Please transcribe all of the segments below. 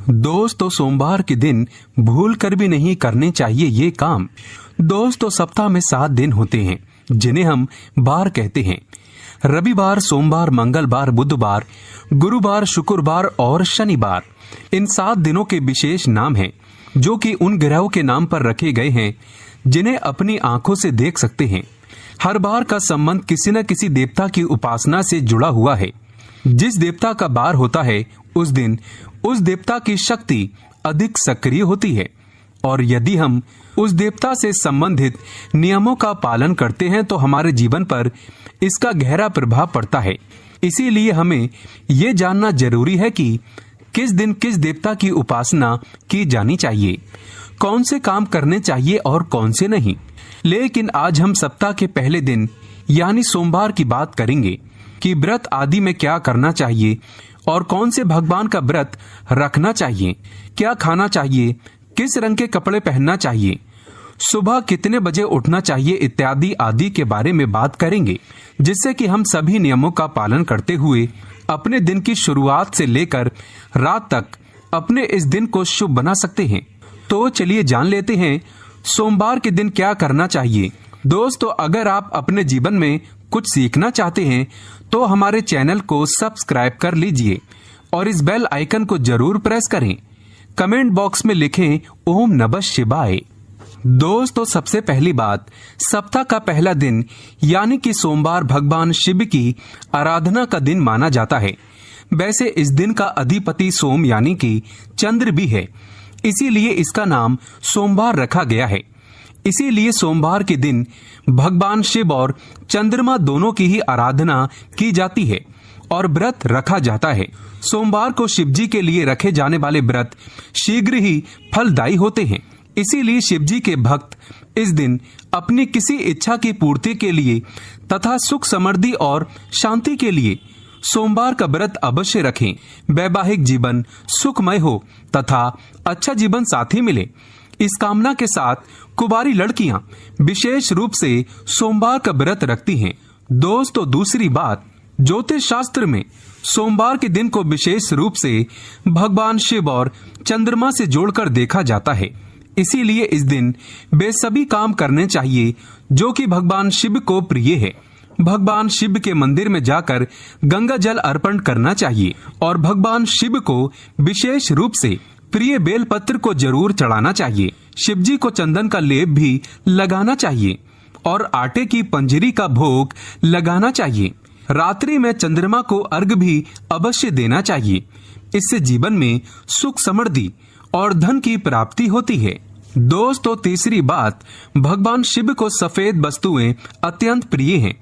दोस्तों, सोमवार के दिन भूल कर भी नहीं करने चाहिए ये काम। दोस्तों, सप्ताह में 7 दिन होते हैं जिन्हें हम बार कहते हैं। रविवार, सोमवार, मंगलवार, बुधवार, गुरुवार, शुक्रवार और शनिवार। इन 7 दिनों के विशेष नाम हैं जो कि उन ग्रहों के नाम पर रखे गए हैं जिन्हें अपनी आंखों से देख सकते हैं। हर बार का संबंध किसी न किसी देवता की उपासना से जुड़ा हुआ है। जिस देवता का बार होता है उस दिन उस देवता की शक्ति अधिक सक्रिय होती है, और यदि हम उस देवता से संबंधित नियमों का पालन करते हैं तो हमारे जीवन पर इसका गहरा प्रभाव पड़ता है। इसीलिए हमें ये जानना जरूरी है कि किस दिन किस देवता की उपासना की जानी चाहिए, कौन से काम करने चाहिए और कौन से नहीं। लेकिन आज हम सप्ताह के पहले दिन यानी सोमवार की बात करेंगे कि व्रत आदि में क्या करना चाहिए और कौन से भगवान का व्रत रखना चाहिए, क्या खाना चाहिए, किस रंग के कपड़े पहनना चाहिए, सुबह कितने बजे उठना चाहिए इत्यादि आदि के बारे में बात करेंगे, जिससे कि हम सभी नियमों का पालन करते हुए अपने दिन की शुरुआत से लेकर रात तक अपने इस दिन को शुभ बना सकते हैं। तो चलिए जान लेते हैं सोमवार के दिन क्या करना चाहिए। दोस्तों, अगर आप अपने जीवन में कुछ सीखना चाहते हैं तो हमारे चैनल को सब्सक्राइब कर लीजिए और इस बेल आइकन को जरूर प्रेस करें। कमेंट बॉक्स में लिखें ओम नमः शिवाय। दोस्तों, सबसे पहली बात, सप्ताह का पहला दिन यानी कि सोमवार भगवान शिव की आराधना का दिन माना जाता है। वैसे इस दिन का अधिपति सोम यानी कि चंद्र भी है, इसीलिए इसका नाम सोमवार रखा गया है। इसीलिए सोमवार के दिन भगवान शिव और चंद्रमा दोनों की ही आराधना की जाती है और व्रत रखा जाता है। सोमवार को शिव जी के लिए रखे जाने वाले व्रत शीघ्र ही फलदायी होते हैं। इसीलिए शिव जी के भक्त इस दिन अपनी किसी इच्छा की पूर्ति के लिए तथा सुख समृद्धि और शांति के लिए सोमवार का व्रत अवश्य रखें। वैवाहिक जीवन सुखमय हो तथा अच्छा जीवन साथी मिले, इस कामना के साथ कुंवारी लड़कियां विशेष रूप से सोमवार का व्रत रखती हैं। दोस्तों, दूसरी बात, ज्योतिष शास्त्र में सोमवार के दिन को विशेष रूप से भगवान शिव और चंद्रमा से जोड़कर देखा जाता है। इसीलिए इस दिन वे सभी काम करने चाहिए जो कि भगवान शिव को प्रिय है। भगवान शिव के मंदिर में जाकर गंगा जल अर्पण करना चाहिए और भगवान शिव को विशेष रूप से प्रिय बेलपत्र को जरूर चढ़ाना चाहिए। शिव जी को चंदन का लेप भी लगाना चाहिए और आटे की पंजरी का भोग लगाना चाहिए। रात्रि में चंद्रमा को अर्घ भी अवश्य देना चाहिए। इससे जीवन में सुख समृद्धि और धन की प्राप्ति होती है। दोस्तों, तीसरी बात, भगवान शिव को सफेद वस्तुएं अत्यंत प्रिय हैं।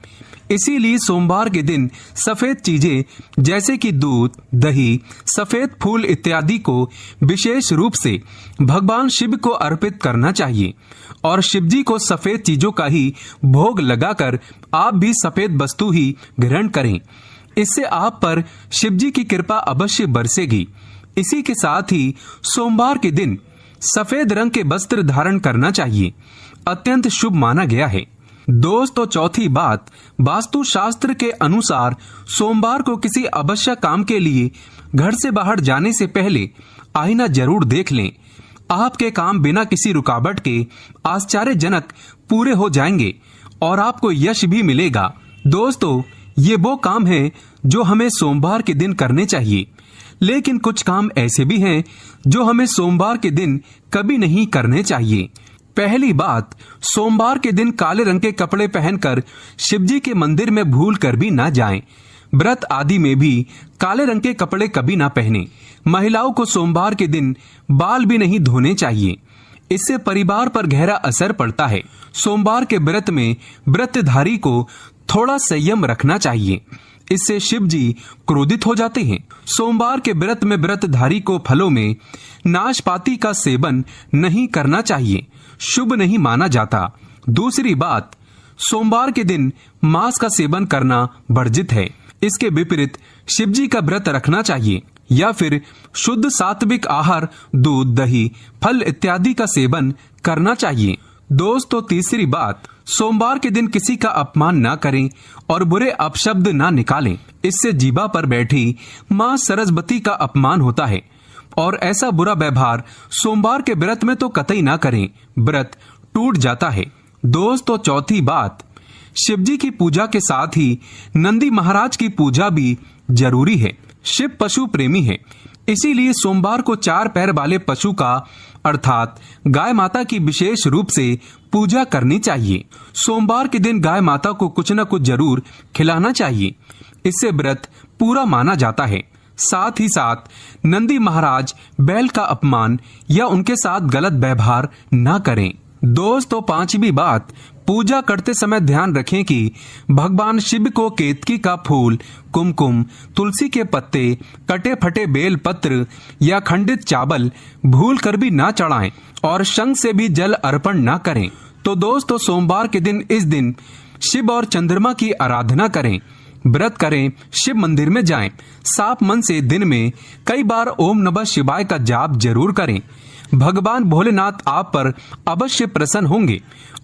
इसीलिए सोमवार के दिन सफेद चीजें जैसे कि दूध, दही, सफेद फूल इत्यादि को विशेष रूप से भगवान शिव को अर्पित करना चाहिए और शिव जी को सफेद चीजों का ही भोग लगाकर आप भी सफेद वस्तु ही ग्रहण करें। इससे आप पर शिव जी की कृपा अवश्य बरसेगी। इसी के साथ ही सोमवार के दिन सफेद रंग के वस्त्र धारण करना चाहिए, अत्यंत शुभ माना गया है। दोस्तों, चौथी बात, वास्तु शास्त्र के अनुसार सोमवार को किसी आवश्यक काम के लिए घर से बाहर जाने से पहले आईना जरूर देख लें। आपके काम बिना किसी रुकावट के आश्चर्यजनक पूरे हो जाएंगे और आपको यश भी मिलेगा। दोस्तों, ये वो काम है जो हमें सोमवार के दिन करने चाहिए, लेकिन कुछ काम ऐसे भी हैं जो हमें सोमवार के दिन कभी नहीं करने चाहिए। पहली बात, सोमवार के दिन काले रंग के कपड़े पहनकर शिवजी के मंदिर में भूल कर भी ना जाएं। व्रत आदि में भी काले रंग के कपड़े कभी ना पहने। महिलाओं को सोमवार के दिन बाल भी नहीं धोने चाहिए, इससे परिवार पर गहरा असर पड़ता है। सोमवार के व्रत में व्रतधारी को थोड़ा संयम रखना चाहिए, इससे शिव जी क्रोधित हो जाते हैं। सोमवार के व्रत में व्रतधारी को फलों में नाशपाती का सेवन नहीं करना चाहिए, शुभ नहीं माना जाता। दूसरी बात, सोमवार के दिन मांस का सेवन करना वर्जित है। इसके विपरीत शिव जी का व्रत रखना चाहिए या फिर शुद्ध सात्विक आहार, दूध, दही, फल इत्यादि का सेवन करना चाहिए। दोस्तों, तीसरी बात, सोमवार के दिन किसी का अपमान ना करें और बुरे अपशब्द ना निकालें। इससे जीवा पर बैठी मां सरस्वती का अपमान होता है और ऐसा बुरा व्यवहार सोमवार के व्रत में तो कतई ना करें, व्रत टूट जाता है। दोस्तों, चौथी बात, शिव जी की पूजा के साथ ही नंदी महाराज की पूजा भी जरूरी है। शिव पशु प्रेमी है, इसीलिए सोमवार को 4 पैर वाले पशु का अर्थात गाय माता की विशेष रूप से पूजा करनी चाहिए। सोमवार के दिन गाय माता को कुछ न कुछ जरूर खिलाना चाहिए, इससे व्रत पूरा माना जाता है। साथ ही साथ नंदी महाराज बैल का अपमान या उनके साथ गलत व्यवहार न करें। दोस्तों, 5वीं बात, पूजा करते समय ध्यान रखें कि भगवान शिव को केतकी का फूल, कुमकुम, तुलसी के पत्ते, कटे फटे बेल पत्र या खंडित चावल भूल कर भी ना चढ़ाएं और शंख से भी जल अर्पण ना करें। तो दोस्तों, सोमवार के दिन इस दिन शिव और चंद्रमा की आराधना करें, व्रत करें, शिव मंदिर में जाएं, साफ मन से दिन में कई बार ओम नमः शिवाय का जाप जरूर करें। भगवान भोलेनाथ आप पर अवश्य प्रसन्न होंगे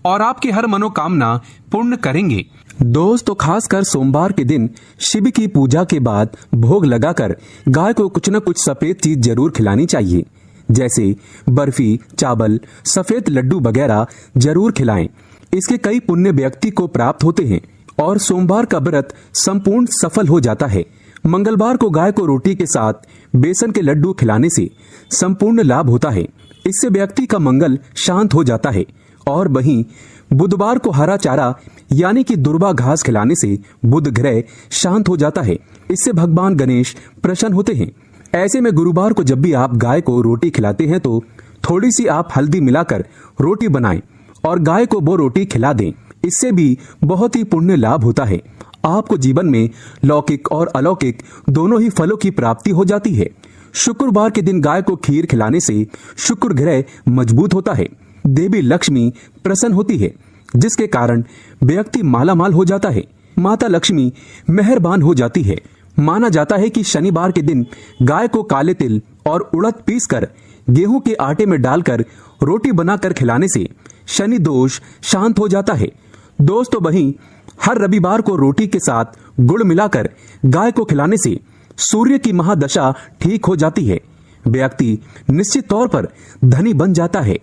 और आपकी हर मनोकामना पूर्ण करेंगे। दोस्तों, खासकर सोमवार के दिन शिव की पूजा के बाद भोग लगाकर गाय को कुछ न कुछ सफेद चीज जरूर खिलानी चाहिए, जैसे बर्फी, चावल, सफेद लड्डू वगैरह जरूर खिलाएं। इसके कई पुण्य व्यक्ति को प्राप्त होते हैं और सोमवार का व्रत संपूर्ण सफल हो जाता है। मंगलवार को गाय को रोटी के साथ बेसन के लड्डू खिलाने से संपूर्ण लाभ होता है, इससे व्यक्ति का मंगल शांत हो जाता है। और वहीं बुधवार को हरा चारा यानी कि दुर्वा घास खिलाने से बुध ग्रह शांत हो जाता है, इससे भगवान गणेश प्रसन्न होते हैं। ऐसे में गुरुवार को जब भी आप गाय को रोटी खिलाते हैं तो थोड़ी सी आप हल्दी मिलाकर रोटी बनाएं और गाय को वो रोटी खिला दें, इससे भी बहुत ही पुण्य लाभ होता है। आपको जीवन में लौकिक और अलौकिक दोनों ही फलों की प्राप्ति हो जाती है। शुक्रवार के दिन गाय को खीर खिलाने से शुक्र ग्रह मजबूत होता है, देवी लक्ष्मी प्रसन्न होती है, जिसके कारण व्यक्ति मालामाल हो जाता है, माता लक्ष्मी मेहरबान हो जाती है। माना जाता है कि शनिवार के दिन गाय को काले तिल और उड़द पीसकर गेहूं के आटे में डालकर रोटी बनाकर खिलाने से शनि दोष शांत हो जाता है। दोस्तों, वहीं हर रविवार को रोटी के साथ गुड़ मिलाकर गाय को खिलाने से सूर्य की महादशा ठीक हो जाती है, व्यक्ति निश्चित तौर पर धनी बन जाता है।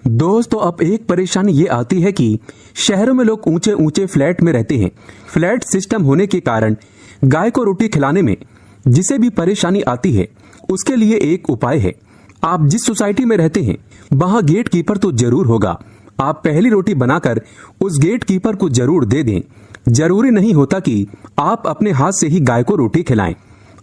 दोस्तों, अब एक परेशानी ये आती है कि शहरों में लोग ऊंचे ऊंचे फ्लैट में रहते हैं। फ्लैट सिस्टम होने के कारण गाय को रोटी खिलाने में जिसे भी परेशानी आती है उसके लिए एक उपाय है। आप जिस सोसाइटी में रहते हैं वहां गेट कीपर तो जरूर होगा। आप पहली रोटी बनाकर उस गेट कीपर को जरूर दे दें। जरूरी नहीं होता कि आप अपने हाथ से ही गाय को रोटी खिलाएं।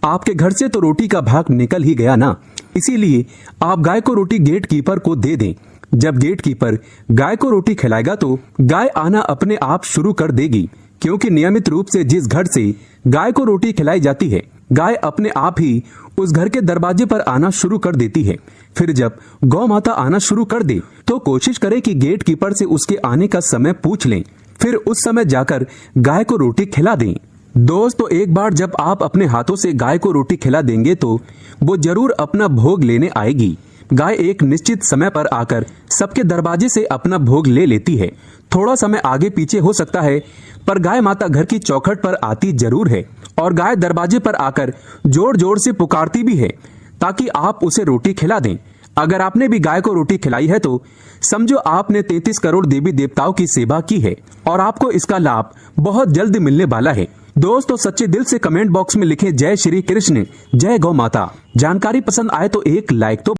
आपके घर से तो रोटी का भाग निकल ही गया ना, इसीलिए आप गाय को रोटी गेट कीपर को दे दें। जब गेट कीपर गाय को रोटी खिलाएगा तो गाय आना अपने आप शुरू कर देगी, क्योंकि नियमित रूप से जिस घर से गाय को रोटी खिलाई जाती है, गाय अपने आप ही उस घर के दरवाजे पर आना शुरू कर देती है। फिर जब गौ माता आना शुरू कर दे तो कोशिश करें कि गेट कीपर से उसके आने का समय पूछ लें, फिर उस समय जाकर गाय को रोटी खिला दें। दोस्तों, एक बार जब आप अपने हाथों से गाय को रोटी खिला देंगे तो वो जरूर अपना भोग लेने आएगी। गाय एक निश्चित समय पर आकर सबके दरवाजे से अपना भोग ले लेती है। थोड़ा समय आगे पीछे हो सकता है, पर गाय माता घर की चौखट पर आती जरूर है और गाय दरवाजे पर आकर जोर जोर से पुकारती भी है ताकि आप उसे रोटी खिला दें। अगर आपने भी गाय को रोटी खिलाई है तो समझो आपने 33 करोड़ देवी देवताओं की सेवा की है और आपको इसका लाभ बहुत जल्द मिलने वाला है। दोस्तों, सच्चे दिल से कमेंट बॉक्स में लिखें जय श्री कृष्ण, जय गौ माता। जानकारी पसंद आए तो एक लाइक तो